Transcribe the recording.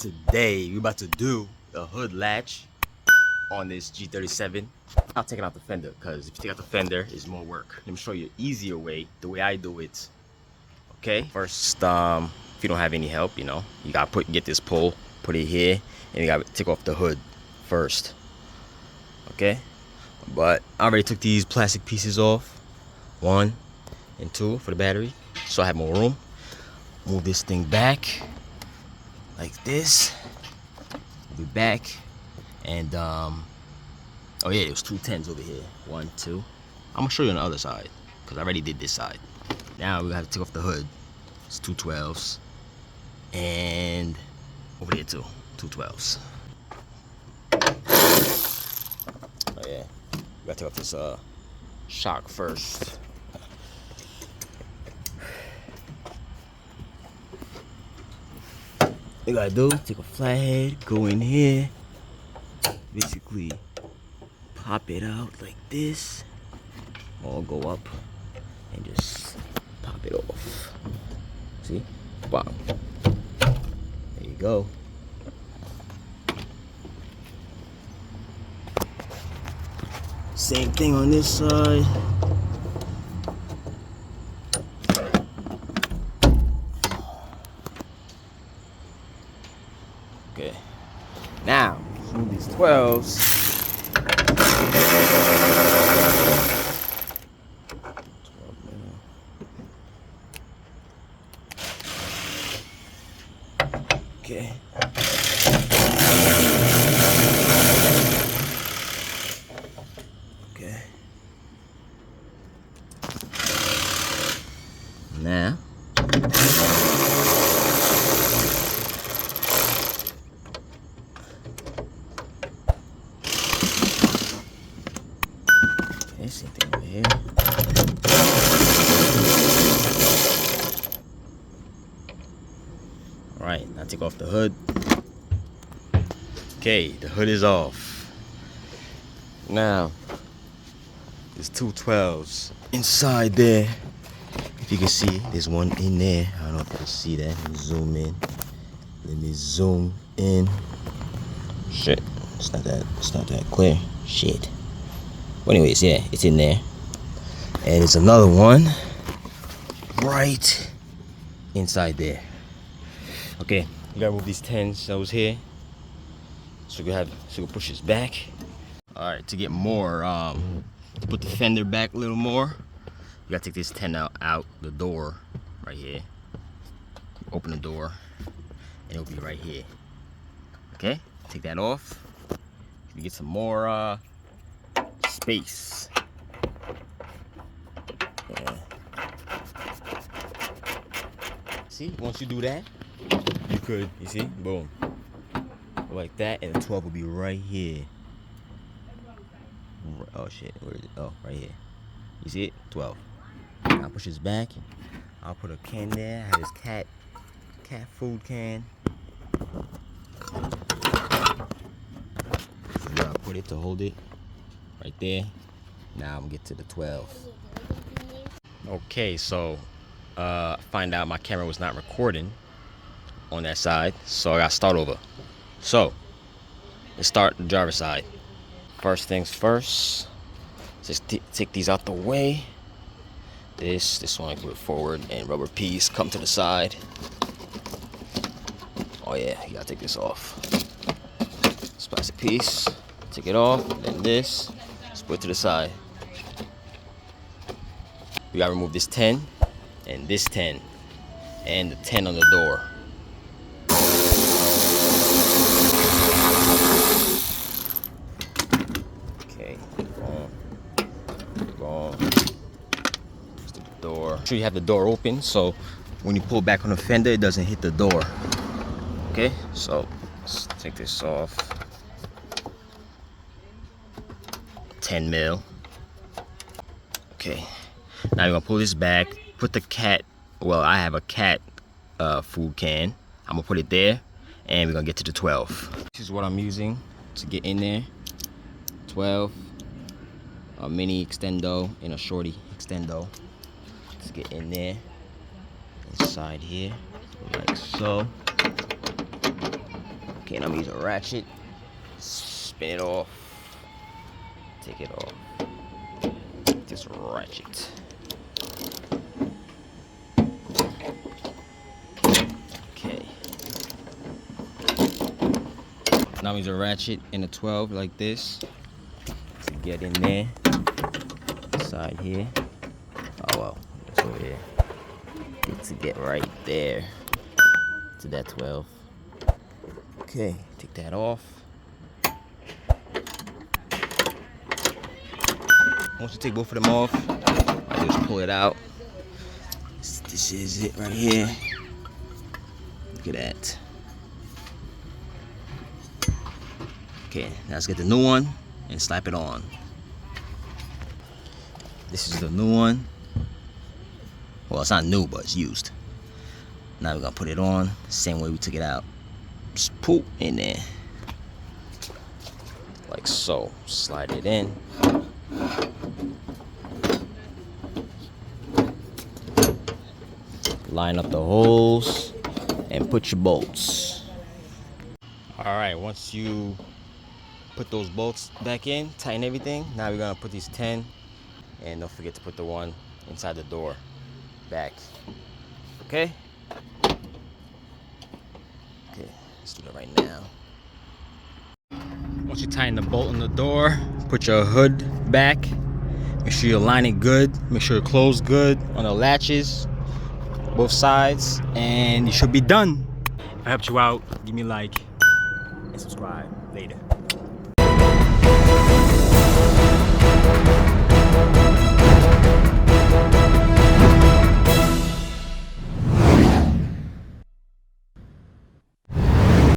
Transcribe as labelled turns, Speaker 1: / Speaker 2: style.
Speaker 1: Today we're about to do the hood latch on this G37. I'm taking out the fender because if you take out the fender, it's more work. Let me show you an easier way, the way I do it. Okay, first, if you don't have any help, you gotta get this pull, put it here, and you gotta take off the hood first. Okay, but I already took these plastic pieces off, 1 and 2 for the battery, so I have more room. Move this thing back like this. Move it back, and oh yeah, there's 2 10s over here. 1, 2. I'm gonna show you on the other side because I already did this side. Now we have to take off the hood. It's 2 12s, and over there too, 2 12s. Oh yeah, we gotta take off this shock first. You gotta do, take a flathead, go in here, basically pop it out like this, or go up and just pop it off. See? Bam. There you go. Same thing on this side. Okay. Now, move these 12s. Okay. Okay. Now. Okay, same thing over here. Alright, now take off the hood. Okay, the hood is off. Now, there's 2 12s inside there. If you can see, there's one in there. I don't know if you can see that. Let me zoom in. Let me zoom in. Shit, it's not that clear. Shit. But anyways, yeah, it's in there. And there's another one right inside there. Okay, you gotta move these 10s that was here. So we push this back. Alright, to get more, to put the fender back a little more, you gotta take this 10 out the door right here. Open the door, and it'll be right here. Okay, take that off. You get some more space. Yeah. See, once you do that, you see, boom, like that, and the 12 will be right here. Oh shit, where is it? Oh, right here. You see it? 12. I'll push this back. I'll put a can there. I have this cat food can. So where I put it to hold it, right there. Now I'm gonna get to the 12. Okay, so find out my camera was not recording on that side, so I gotta start over. So let's start the driver's side. First things first, just take these out the way. This one I put forward, and rubber piece come to the side. Oh yeah, you gotta take this off. This plastic piece, take it off, then this, split to the side. We gotta remove this 10 and this 10 and the 10 on the door. Okay, boom. Just the door. Make sure you have the door open so when you pull back on the fender, it doesn't hit the door. Okay, so let's take this off. 10 mil. Okay, now you're gonna pull this back. Put the cat. Well, I have a cat food can. I'm gonna put it there, and we're gonna get to the 12. This is what I'm using to get in there. 12, a mini extendo and a shorty extendo. Let's get in there, inside here, like so. Okay, now I'm using a ratchet. Spin it off. Take it off. Just ratchet. Okay. Now I'm using a ratchet in a 12 like this to get in there. Side here. Oh well, that's over here. Need to get right there to that 12. Okay, take that off. Once you take both of them off, I just pull it out. This is it right here. Look at that. Okay, now let's get the new one and slap it on. This is the new one. Well, it's not new, but it's used. Now we're gonna put it on the same way we took it out. Just pull in there. Like so. Slide it in. Line up the holes and put your bolts. Alright, once you put those bolts back in, tighten everything. Now we're gonna put these 10, and don't forget to put the one inside the door back. Okay? Okay, let's do that right now. Once you tighten the bolt on the door, put your hood back. Make sure you align it good. Make sure it closed good on the latches, both sides, and you should be done. If I helped you out, give me a like and subscribe. Later.